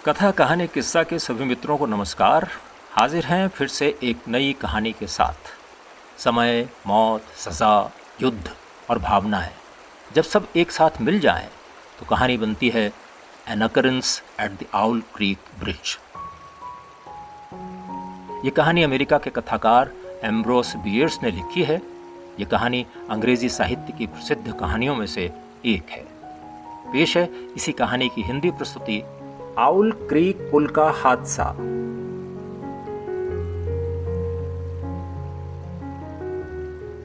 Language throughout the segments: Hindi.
कथा कहानी किस्सा के सभी मित्रों को नमस्कार। हाजिर हैं फिर से एक नई कहानी के साथ। समय, मौत, सज़ा, युद्ध और भावनाएं जब सब एक साथ मिल जाएं तो कहानी बनती है an occurrence at the Owl Creek Bridge. ये कहानी अमेरिका के कथाकार एम्ब्रोस बियर्स ने लिखी है। ये कहानी अंग्रेजी साहित्य की प्रसिद्ध कहानियों में से एक है। पेश है इसी कहानी की हिंदी प्रस्तुति आउल क्रीक पुल का हादसा।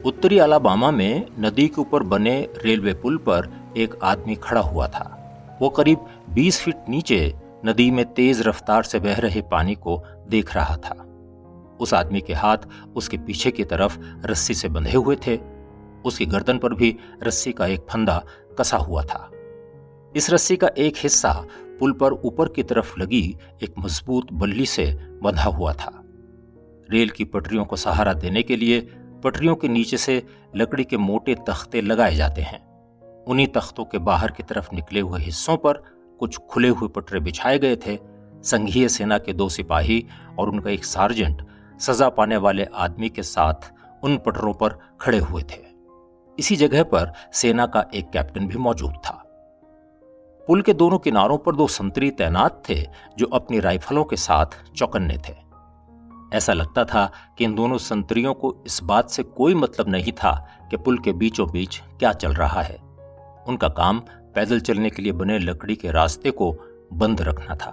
उत्तरी अलाबामा में नदी के ऊपर बने रेलवे पुल पर एक आदमी खड़ा हुआ था। वो करीब 20 फीट नीचे नदी में तेज रफ्तार से बह रहे पानी को देख रहा था। उस आदमी के हाथ उसके पीछे की तरफ रस्सी से बंधे हुए थे। उसकी गर्दन पर भी रस्सी का एक फंदा कसा हुआ था। इस रस्सी का एक हिस्सा पुल पर ऊपर की तरफ लगी एक मजबूत बल्ली से बंधा हुआ था। रेल की पटरियों को सहारा देने के लिए पटरियों के नीचे से लकड़ी के मोटे तख्ते लगाए जाते हैं। उन्हीं तख्तों के बाहर की तरफ निकले हुए हिस्सों पर कुछ खुले हुए पटरे बिछाए गए थे। संघीय सेना के 2 सिपाही और उनका एक सार्जेंट सजा पाने वाले आदमी के साथ उन पटरों पर खड़े हुए थे। इसी जगह पर सेना का एक कैप्टन भी मौजूद था। पुल के दोनों किनारों पर 2 संतरी तैनात थे जो अपनी राइफलों के साथ चौकन्ने थे। ऐसा लगता था कि इन दोनों संतरियों को इस बात से कोई मतलब नहीं था कि पुल के बीचों बीच क्या चल रहा है। उनका काम पैदल चलने के लिए बने लकड़ी के रास्ते को बंद रखना था।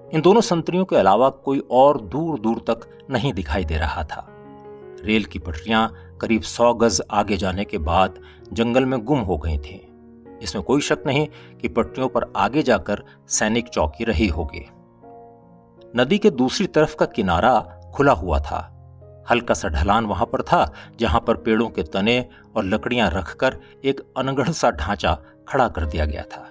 इन दोनों संतरियों के अलावा कोई और दूर दूर तक नहीं दिखाई दे रहा था। रेल की पटरियां करीब 100 गज आगे जाने के बाद जंगल में गुम हो गई थीं। इसमें कोई शक नहीं कि पटरियों पर आगे जाकर सैनिक चौकी रही होगी। नदी के दूसरी तरफ का किनारा खुला हुआ था। हल्का सा ढलान वहां पर था जहां पर पेड़ों के तने और लकड़ियां रखकर एक अनगढ़ सा ढांचा खड़ा कर दिया गया था।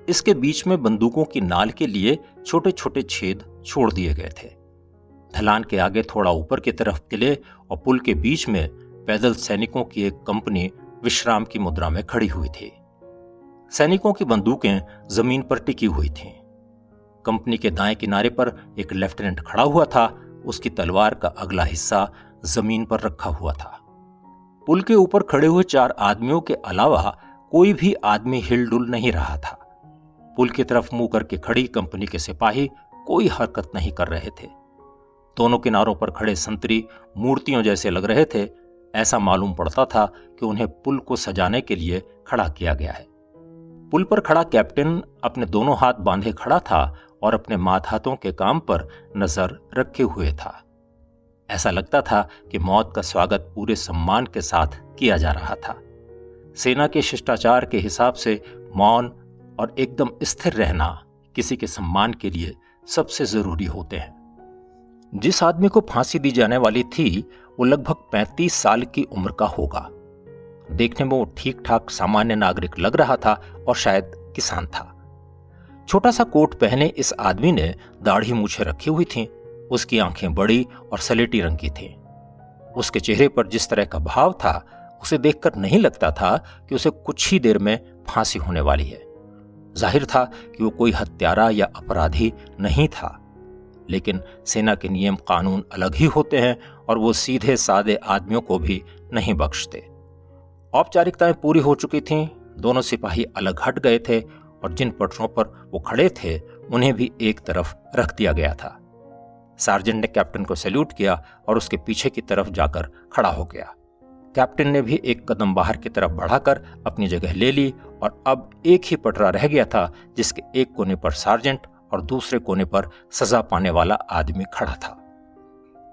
इसके बीच में बंदूकों की नाल के लिए छोटे छोटे छेद छोड़ दिए गए थे। ढलान के आगे थोड़ा ऊपर की तरफ किले और पुल के बीच में पैदल सैनिकों की एक कंपनी विश्राम की मुद्रा में खड़ी हुई थी। सैनिकों की बंदूकें जमीन पर टिकी हुई थीं। कंपनी के दाएं किनारे पर एक लेफ्टिनेंट खड़ा हुआ था। उसकी तलवार का अगला हिस्सा जमीन पर रखा हुआ था। पुल के ऊपर खड़े हुए 4 आदमियों के अलावा कोई भी आदमी हिलडुल नहीं रहा था। पुल की तरफ मुंह करके खड़ी कंपनी के सिपाही कोई हरकत नहीं कर रहे थे। दोनों किनारों पर खड़े संतरी मूर्तियों जैसे लग रहे थे। ऐसा मालूम पड़ता था कि उन्हें पुल को सजाने के लिए खड़ा किया गया है। पुल पर खड़ा कैप्टन अपने दोनों हाथ बांधे खड़ा था और अपने हाथों के काम पर नजर रखे हुए था। ऐसा लगता था कि मौत का स्वागत पूरे सम्मान के साथ किया जा रहा था। सेना के शिष्टाचार के हिसाब से मौन और एकदम स्थिर रहना किसी के सम्मान के लिए सबसे जरूरी होते हैं। जिस आदमी को फांसी दी जाने वाली थी वो लगभग 35 साल की उम्र का होगा। देखने में वो ठीक ठाक सामान्य नागरिक लग रहा था और शायद किसान था। छोटा सा कोट पहने इस आदमी ने दाढ़ी मूछें रखी हुई थीं। उसकी आंखें बड़ी और सलेटी रंग की थीं। उसके चेहरे पर जिस तरह का भाव था उसे देखकर नहीं लगता था कि उसे कुछ ही देर में फांसी होने वाली है। जाहिर था कि वो कोई हत्यारा या अपराधी नहीं था, लेकिन सेना के नियम कानून अलग ही होते हैं और वो सीधे सादे आदमियों को भी नहीं बख्शते। औपचारिकताएं पूरी हो चुकी थीं। दोनों सिपाही अलग हट गए थे और जिन पटरों पर वो खड़े थे उन्हें भी एक तरफ रख दिया गया था। सार्जेंट ने कैप्टन को सैल्यूट किया और उसके पीछे की तरफ जाकर खड़ा हो गया। कैप्टन ने भी एक कदम बाहर की तरफ बढ़ाकर अपनी जगह ले ली और अब एक ही पटरा रह गया था जिसके एक कोने पर सार्जेंट और दूसरे कोने पर सजा पाने वाला आदमी खड़ा था।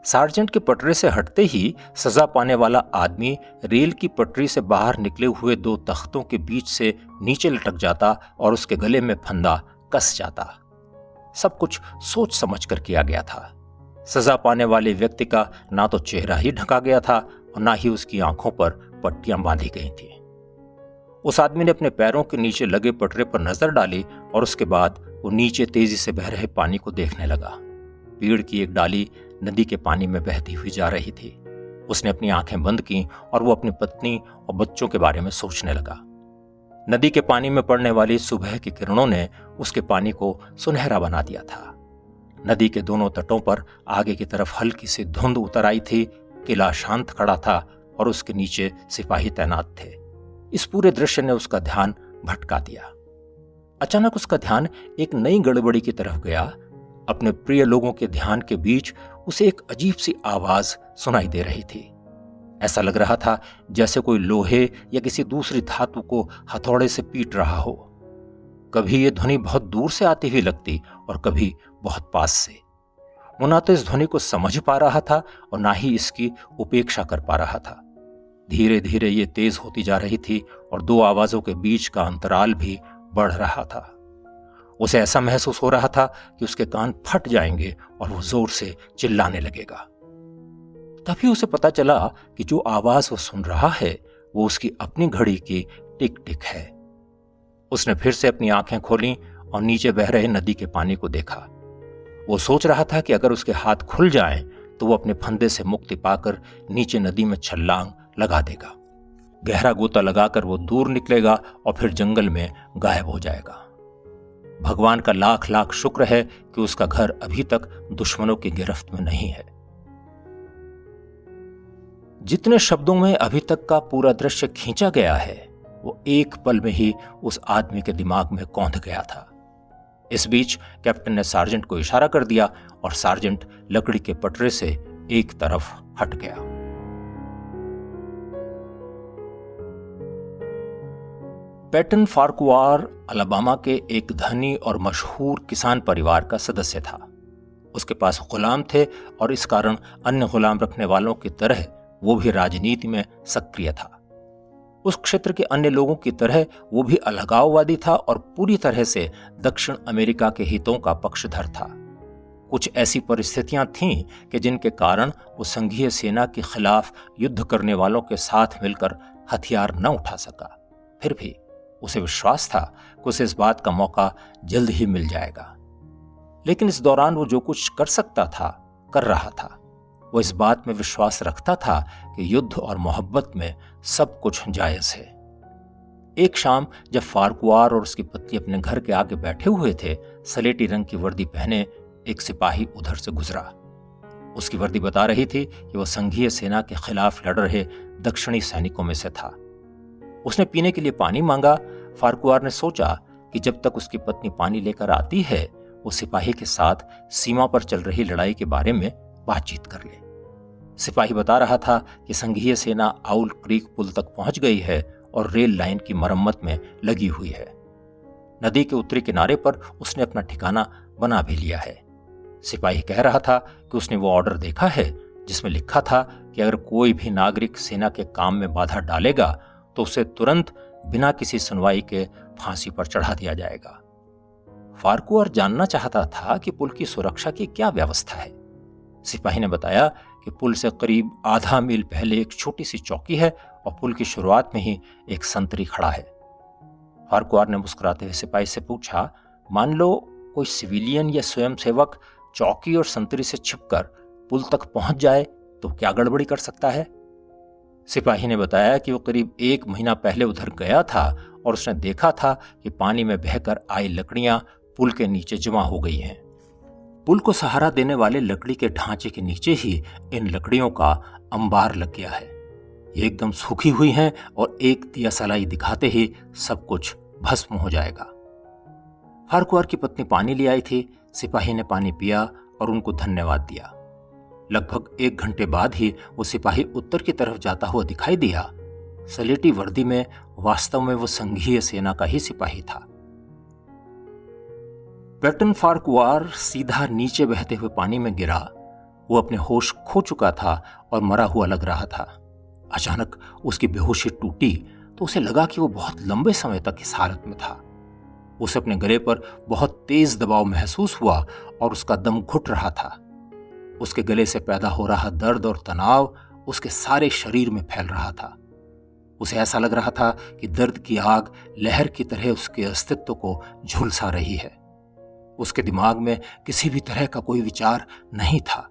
सार्जेंट के पटरे से हटते ही सजा पाने वाला आदमी रेल की पटरी से बाहर निकले हुए 2 तख्तों के बीच से नीचे लटक जाता और उसके गले में फंदा कस जाता। सब कुछ सोच समझ कर किया गया था। सजा पाने वाले व्यक्ति का ना तो चेहरा ही ढका गया था और ना ही उसकी आंखों पर पट्टियां बांधी गई थी। उस आदमी ने अपने पैरों के नीचे लगे पटरे पर नजर डाली और उसके बाद वो नीचे तेजी से बह रहे पानी को देखने लगा। पेड़ की एक डाली नदी के पानी में बहती हुई जा रही थी। उसने अपनी आंखें बंद की और वो अपनी पत्नी और बच्चों के बारे में सोचने लगा। नदी के पानी में पड़ने वाली सुबह की किरणों ने उसके पानी को सुनहरा बना दिया था। नदी के दोनों तटों पर आगे की तरफ हल्की सी धुंध उतर आई थी। किला शांत खड़ा था और उसके नीचे सिपाही तैनात थे। इस पूरे दृश्य ने उसका ध्यान भटका दिया। अचानक उसका ध्यान एक नई गड़बड़ी की तरफ गया। अपने प्रिय लोगों के ध्यान के बीच उसे एक अजीब सी आवाज सुनाई दे रही थी। ऐसा लग रहा था जैसे कोई लोहे या किसी दूसरी धातु को हथौड़े से पीट रहा हो। कभी ये ध्वनि बहुत दूर से आती हुई लगती और कभी बहुत पास से। वो ना तो इस ध्वनि को समझ पा रहा था और ना ही इसकी उपेक्षा कर पा रहा था। धीरे धीरे ये तेज होती जा रही थी और दो आवाजों के बीच का अंतराल भी बढ़ रहा था। उसे ऐसा महसूस हो रहा था कि उसके कान फट जाएंगे और वो जोर से चिल्लाने लगेगा। तभी उसे पता चला कि जो आवाज वो सुन रहा है वो उसकी अपनी घड़ी की टिक टिक है। उसने फिर से अपनी आंखें खोलीं और नीचे बह रहे नदी के पानी को देखा। वो सोच रहा था कि अगर उसके हाथ खुल जाएं तो वो अपने फंदे से मुक्ति पाकर नीचे नदी में छलांग लगा देगा। गहरा गोता लगाकर वो दूर निकलेगा और फिर जंगल में गायब हो जाएगा। भगवान का लाख लाख शुक्र है कि उसका घर अभी तक दुश्मनों की गिरफ्त में नहीं है। जितने शब्दों में अभी तक का पूरा दृश्य खींचा गया है वो एक पल में ही उस आदमी के दिमाग में कौंध गया था। इस बीच कैप्टन ने सार्जेंट को इशारा कर दिया और सार्जेंट लकड़ी के पटरे से एक तरफ हट गया। पैटन फार्कुआर अलाबामा के एक धनी और मशहूर किसान परिवार का सदस्य था। उसके पास गुलाम थे और इस कारण अन्य गुलाम रखने वालों की तरह वो भी राजनीति में सक्रिय था। उस क्षेत्र के अन्य लोगों की तरह वो भी अलगाववादी था और पूरी तरह से दक्षिण अमेरिका के हितों का पक्षधर था। कुछ ऐसी परिस्थितियां थीं कि जिनके कारण वो संघीय सेना के खिलाफ युद्ध करने वालों के साथ मिलकर हथियार न उठा सका। फिर भी उसे विश्वास था कि उसे इस बात का मौका जल्द ही मिल जाएगा। लेकिन इस दौरान वो जो कुछ कर सकता था कर रहा था। वो इस बात में विश्वास रखता था कि युद्ध और मोहब्बत में सब कुछ जायज है। एक शाम जब फार्कुआर और उसकी पत्नी अपने घर के आगे बैठे हुए थे, सलेटी रंग की वर्दी पहने एक सिपाही उधर से गुजरा। उसकी वर्दी बता रही थी कि वह संघीय सेना के खिलाफ लड़ रहे दक्षिणी सैनिकों में से था। उसने पीने के लिए पानी मांगा। फार्कुआर ने सोचा कि जब तक उसकी पत्नी पानी लेकर आती है वो सिपाही के साथ सीमा पर चल रही लड़ाई के बारे में बातचीत कर ले। सिपाही बता रहा था कि संघीय सेना आउल क्रीक पुल तक पहुंच गई है और रेल लाइन की मरम्मत में लगी हुई है। नदी के उत्तरी किनारे पर उसने अपना ठिकाना बना भी लिया है। सिपाही कह रहा था कि उसने वो ऑर्डर देखा है जिसमें लिखा था कि अगर कोई भी नागरिक सेना के काम में बाधा डालेगा तो उसे तुरंत बिना किसी सुनवाई के फांसी पर चढ़ा दिया जाएगा। फार्कुआर जानना चाहता था कि पुल की सुरक्षा की क्या व्यवस्था है। सिपाही ने बताया कि पुल से करीब आधा मील पहले एक छोटी सी चौकी है और पुल की शुरुआत में ही एक संतरी खड़ा है। फार्कुआर ने मुस्कुराते हुए सिपाही से पूछा, मान लो कोई सिविलियन या स्वयंसेवक चौकी और संतरी से छिपकर पुल तक पहुंच जाए तो क्या गड़बड़ी कर सकता है? सिपाही ने बताया कि वो करीब 1 महीना पहले उधर गया था और उसने देखा था कि पानी में बहकर आई लकड़ियां पुल के नीचे जमा हो गई हैं। पुल को सहारा देने वाले लकड़ी के ढांचे के नीचे ही इन लकड़ियों का अंबार लग गया है। ये एकदम सूखी हुई हैं और एक दिया सलाई दिखाते ही सब कुछ भस्म हो जाएगा। फार्कुआर की पत्नी पानी ले आई थी। सिपाही ने पानी पिया और उनको धन्यवाद दिया। लगभग 1 घंटे बाद ही वो सिपाही उत्तर की तरफ जाता हुआ दिखाई दिया। सलेटी वर्दी में वास्तव में वो संघीय सेना का ही सिपाही था। पैटन फार्कुआर सीधा नीचे बहते हुए पानी में गिरा। वो अपने होश खो चुका था और मरा हुआ लग रहा था। अचानक उसकी बेहोशी टूटी तो उसे लगा कि वो बहुत लंबे समय तक इस हालत में था। उसे अपने गले पर बहुत तेज दबाव महसूस हुआ और उसका दम घुट रहा था। उसके गले से पैदा हो रहा दर्द और तनाव उसके सारे शरीर में फैल रहा था। उसे ऐसा लग रहा था कि दर्द की आग लहर की तरह उसके अस्तित्व को झुलसा रही है। उसके दिमाग में किसी भी तरह का कोई विचार नहीं था।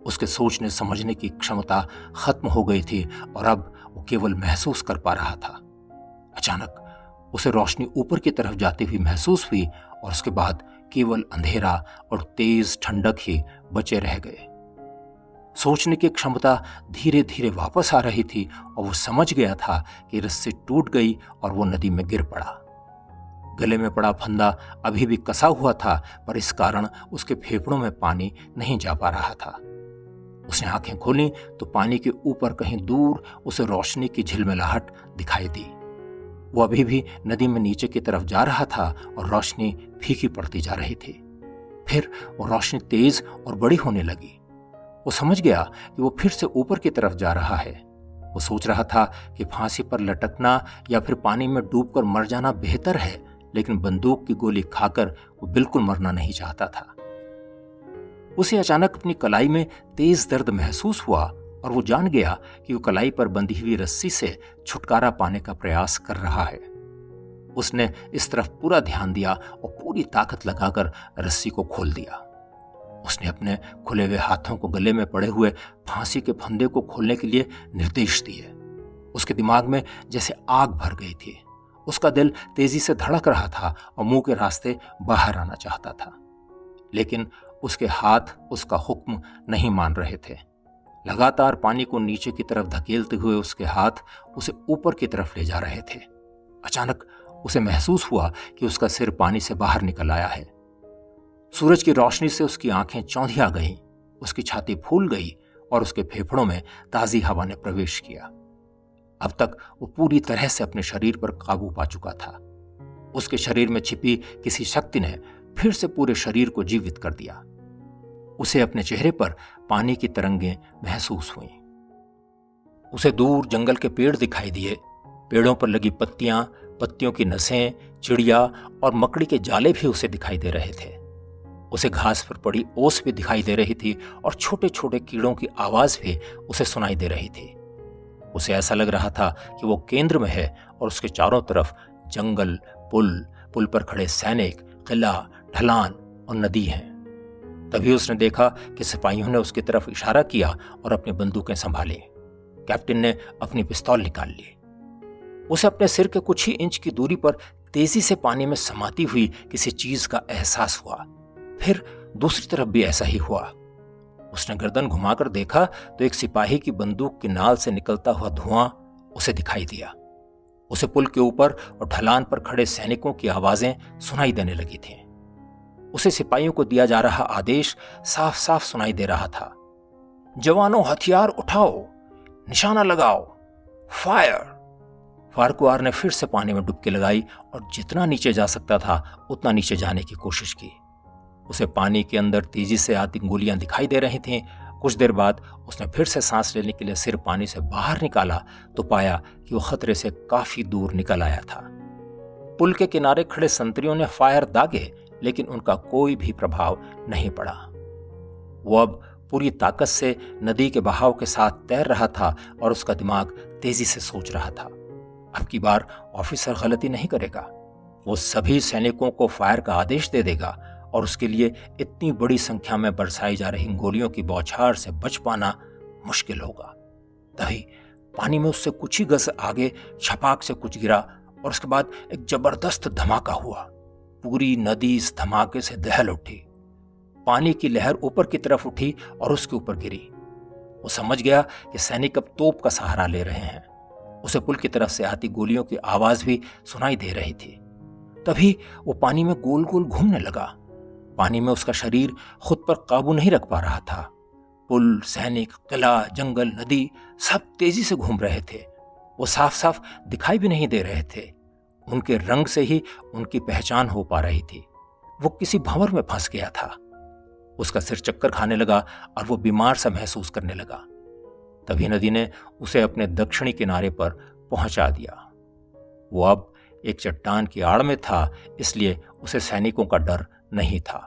उसके सोचने समझने की क्षमता खत्म हो गई थी और अब वो केवल महसूस कर पा रहा था। अचानक उसे रोशनी ऊपर की तरफ जाती हुई महसूस हुई और उसके बाद केवल अंधेरा और तेज ठंडक ही बचे रह गए। सोचने की क्षमता धीरे धीरे वापस आ रही थी और वो समझ गया था कि रस्सी टूट गई और वो नदी में गिर पड़ा। गले में पड़ा फंदा अभी भी कसा हुआ था, पर इस कारण उसके फेफड़ों में पानी नहीं जा पा रहा था। उसने आंखें खोली तो पानी के ऊपर कहीं दूर उसे रोशनी की झिलमिलाहट दिखाई दी। वो अभी भी नदी में नीचे की तरफ जा रहा था और रोशनी फीकी पड़ती जा रही थी। फिर वो रोशनी तेज और बड़ी होने लगी। वो समझ गया कि वो फिर से ऊपर की तरफ जा रहा है। वो सोच रहा था कि फांसी पर लटकना या फिर पानी में डूबकर मर जाना बेहतर है, लेकिन बंदूक की गोली खाकर वो बिल्कुल मरना नहीं चाहता था। उसे अचानक अपनी कलाई में तेज दर्द महसूस हुआ और वो जान गया कि वो कलाई पर बंधी हुई रस्सी से छुटकारा पाने का प्रयास कर रहा है। उसने इस तरफ पूरा ध्यान दिया और पूरी ताकत लगाकर रस्सी को खोल दिया। उसने अपने खुले हुए हाथों को गले में पड़े हुए फांसी के फंदे को खोलने के लिए निर्देश दिए। उसके दिमाग में जैसे आग भर गई थी। उसका दिल तेजी से धड़क रहा था और मुंह के रास्ते बाहर आना चाहता था, लेकिन उसके हाथ उसका हुक्म नहीं मान रहे थे। लगातार पानी को नीचे की तरफ धकेलते हुए उसके हाथ उसे ऊपर की तरफ ले जा रहे थे। अचानक उसे महसूस हुआ कि उसका सिर पानी से बाहर निकल आया है। सूरज की रोशनी से उसकी आंखें चौंधिया गईं, उसकी छाती फूल गई और उसके फेफड़ों में ताजी हवा ने प्रवेश किया। अब तक वो पूरी तरह से अपने शरीर पर काबू पा चुका था। उसके शरीर में छिपी किसी शक्ति ने फिर से पूरे शरीर को जीवित कर दिया। उसे अपने चेहरे पर पानी की तरंगें महसूस हुईं। उसे दूर जंगल के पेड़ दिखाई दिए। पेड़ों पर लगी पत्तियां, पत्तियों की नसें, चिड़िया और मकड़ी के जाले भी उसे दिखाई दे रहे थे। उसे घास पर पड़ी ओस भी दिखाई दे रही थी और छोटे छोटे कीड़ों की आवाज भी उसे सुनाई दे रही थी। उसे ऐसा लग रहा था कि वो केंद्र में है और उसके चारों तरफ जंगल, पुल पर खड़े सैनिक, किला, ढलान और नदी हैं। तभी उसने देखा कि सिपाहियों ने उसकी तरफ इशारा किया और अपनी बंदूकें संभाली। कैप्टन ने अपनी पिस्तौल निकाल ली। उसे अपने सिर के कुछ ही इंच की दूरी पर तेजी से पानी में समाती हुई किसी चीज का एहसास हुआ। फिर दूसरी तरफ भी ऐसा ही हुआ। उसने गर्दन घुमाकर देखा तो एक सिपाही की बंदूक की नाल से निकलता हुआ धुआं उसे दिखाई दिया। उसे पुल के ऊपर और ढलान पर खड़े सैनिकों की आवाजें सुनाई देने लगी थीं। उसे सिपाहियों को दिया जा रहा आदेश साफ साफ सुनाई दे रहा था। जवानों, हथियार उठाओ, निशाना लगाओ, फायर। फारकुआर ने फिर से पानी में डुबकी लगाई और जितना नीचे जा सकता था उतना नीचे जाने की कोशिश की। उसे पानी के अंदर तेजी से आती गोलियां दिखाई दे रही थीं। कुछ देर बाद उसने फिर से सांस लेने के लिए सिर पानी से बाहर निकाला तो पाया कि वो खतरे से काफी दूर निकल आया था। पुल के किनारे खड़े संतरियों ने फायर दागे, लेकिन उनका कोई भी प्रभाव नहीं पड़ा। वो अब पूरी ताकत से नदी के बहाव के साथ तैर रहा था और उसका दिमाग तेजी से सोच रहा था। अब की बार ऑफिसर गलती नहीं करेगा। वो सभी सैनिकों को फायर का आदेश दे देगा और उसके लिए इतनी बड़ी संख्या में बरसाई जा रही गोलियों की बौछार से बच पाना मुश्किल होगा। तभी पानी में उससे कुछ ही गज आगे छपाक से कुछ गिरा और उसके बाद एक जबरदस्त धमाका हुआ। पूरी नदी इस धमाके से दहल उठी। पानी की लहर ऊपर की तरफ उठी और उसके ऊपर गिरी। वो समझ गया कि सैनिक अब तोप का सहारा ले रहे हैं। उसे पुल की तरफ से आती गोलियों की आवाज भी सुनाई दे रही थी। तभी वो पानी में गोल गोल घूमने लगा। पानी में उसका शरीर खुद पर काबू नहीं रख पा रहा था। पुल, सैनिक, किला, जंगल, नदी सब तेजी से घूम रहे थे। वो साफ साफ दिखाई भी नहीं दे रहे थे। उनके रंग से ही उनकी पहचान हो पा रही थी। वो किसी भंवर में फंस गया था। उसका सिर चक्कर खाने लगा और वो बीमार सा महसूस करने लगा। तभी नदी ने उसे अपने दक्षिणी किनारे पर पहुंचा दिया। वो अब एक चट्टान की आड़ में था, इसलिए उसे सैनिकों का डर नहीं था।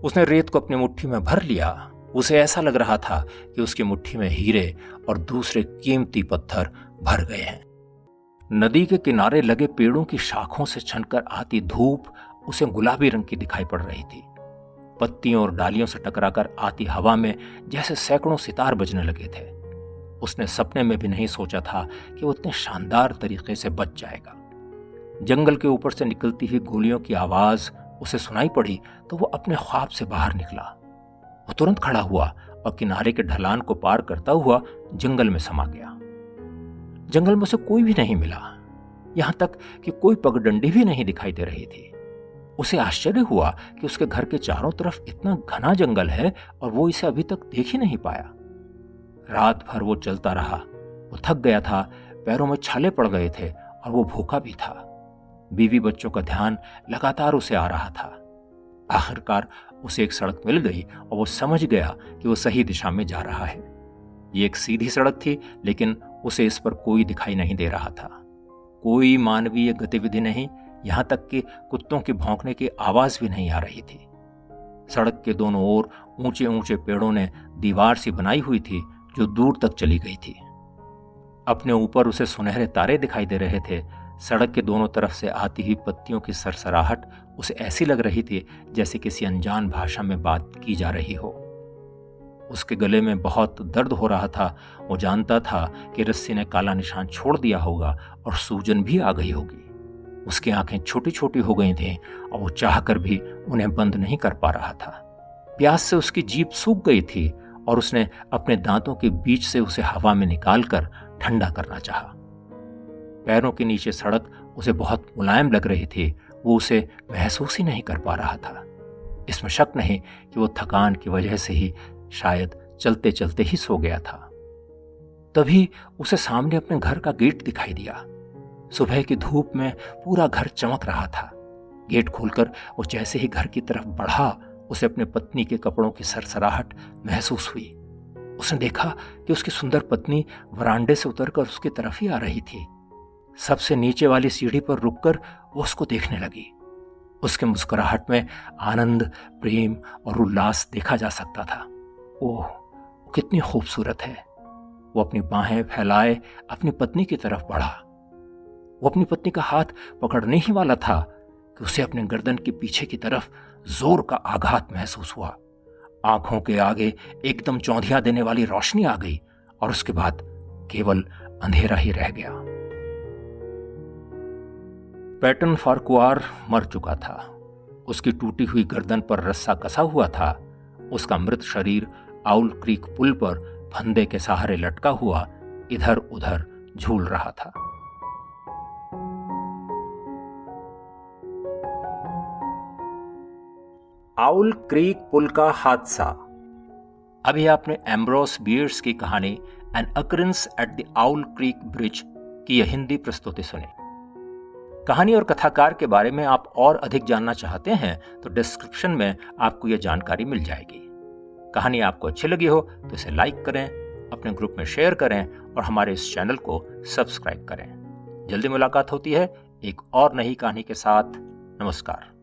उसने रेत को अपनी मुट्ठी में भर लिया। उसे ऐसा लग रहा था कि उसकी मुट्ठी में हीरे और दूसरे कीमती पत्थर भर गए हैं। नदी के किनारे लगे पेड़ों की शाखों से छनकर आती धूप उसे गुलाबी रंग की दिखाई पड़ रही थी। पत्तियों और डालियों से टकराकर आती हवा में जैसे सैकड़ों सितार बजने लगे थे। उसने सपने में भी नहीं सोचा था कि वो इतने शानदार तरीके से बच जाएगा। जंगल के ऊपर से निकलती हुई गोलियों की आवाज उसे सुनाई पड़ी तो वो अपने ख्वाब से बाहर निकला। वो तुरंत खड़ा हुआ और किनारे के ढलान को पार करता हुआ जंगल में समा गया। जंगल में उसे कोई भी नहीं मिला, यहां तक कि कोई पगडंडी भी नहीं दिखाई दे रही थी। उसे आश्चर्य हुआ कि उसके घर के चारों तरफ इतना घना जंगल है और वो इसे अभी तक देख ही नहीं पाया। रात भर वो चलता रहा। वो थक गया था, पैरों में छाले पड़ गए थे और वो भूखा भी था। बीवी बच्चों का ध्यान लगातार उसे आ रहा था। आखिरकार उसे एक सड़क मिल गई और वो समझ गया कि वो सही दिशा में जा रहा है। ये एक सीधी सड़क थी, लेकिन उसे इस पर कोई दिखाई नहीं दे रहा था। कोई मानवीय गतिविधि नहीं, यहां तक कि कुत्तों के भौंकने की आवाज भी नहीं आ रही थी। सड़क के दोनों ओर ऊंचे ऊंचे पेड़ों ने दीवार सी बनाई हुई थी जो दूर तक चली गई थी। अपने ऊपर उसे सुनहरे तारे दिखाई दे रहे थे। सड़क के दोनों तरफ से आती हुई पत्तियों की सरसराहट उसे ऐसी लग रही थी जैसे किसी अनजान भाषा में बात की जा रही हो। उसके गले में बहुत दर्द हो रहा था। वो जानता था कि रस्सी ने काला निशान छोड़ दिया होगा और सूजन भी आ गई होगी। उसकी आंखें छोटी छोटी हो गई थीं और वो चाहकर भी उन्हें बंद नहीं कर पा रहा था। प्यास से उसकी जीभ सूख गई थी और उसने अपने दांतों के बीच से उसे हवा में निकालकर ठंडा करना चाहा। पैरों के नीचे सड़क उसे बहुत मुलायम लग रही थी। वो उसे महसूस ही नहीं कर पा रहा था। इसमें शक नहीं कि वो थकान की वजह से ही शायद चलते चलते ही सो गया था। तभी उसे सामने अपने घर का गेट दिखाई दिया। सुबह की धूप में पूरा घर चमक रहा था। गेट खोलकर वो जैसे ही घर की तरफ बढ़ा, उसे अपने पत्नी के कपड़ों की सरसराहट महसूस हुई। उसने देखा कि उसकी सुंदर पत्नी वरांडे से उतरकर उसकी तरफ ही आ रही थी। सबसे नीचे वाली सीढ़ी पर रुककर वो उसको देखने लगी। उसके मुस्कुराहट में आनंद, प्रेम और उल्लास देखा जा सकता था। ओह, कितनी खूबसूरत है। वो अपनी बाहें फैलाए अपनी पत्नी की तरफ बढ़ा। वो अपनी पत्नी का हाथ पकड़ने ही वाला था कि उसे अपने गर्दन के पीछे की तरफ जोर का आघात महसूस हुआ। आंखों के आगे एकदम चौंधिया देने वाली रोशनी आ गई और उसके बाद केवल अंधेरा ही रह गया। पैटन फार्कुआर मर चुका था। उसकी टूटी हुई गर्दन पर रस्सा कसा हुआ था। उसका मृत शरीर आउल क्रीक पुल पर फंदे के सहारे लटका हुआ इधर उधर झूल रहा था। आउल क्रीक पुल का हादसा। अभी आपने एम्ब्रोस बियर्स की कहानी an occurrence at the Owl Creek Bridge की यह हिंदी प्रस्तुति सुनी। कहानी और कथाकार के बारे में आप और अधिक जानना चाहते हैं तो डिस्क्रिप्शन में आपको यह जानकारी मिल जाएगी। कहानी आपको अच्छी लगी हो तो इसे लाइक करें, अपने ग्रुप में शेयर करें और हमारे इस चैनल को सब्सक्राइब करें। जल्दी मुलाकात होती है एक और नई कहानी के साथ। नमस्कार।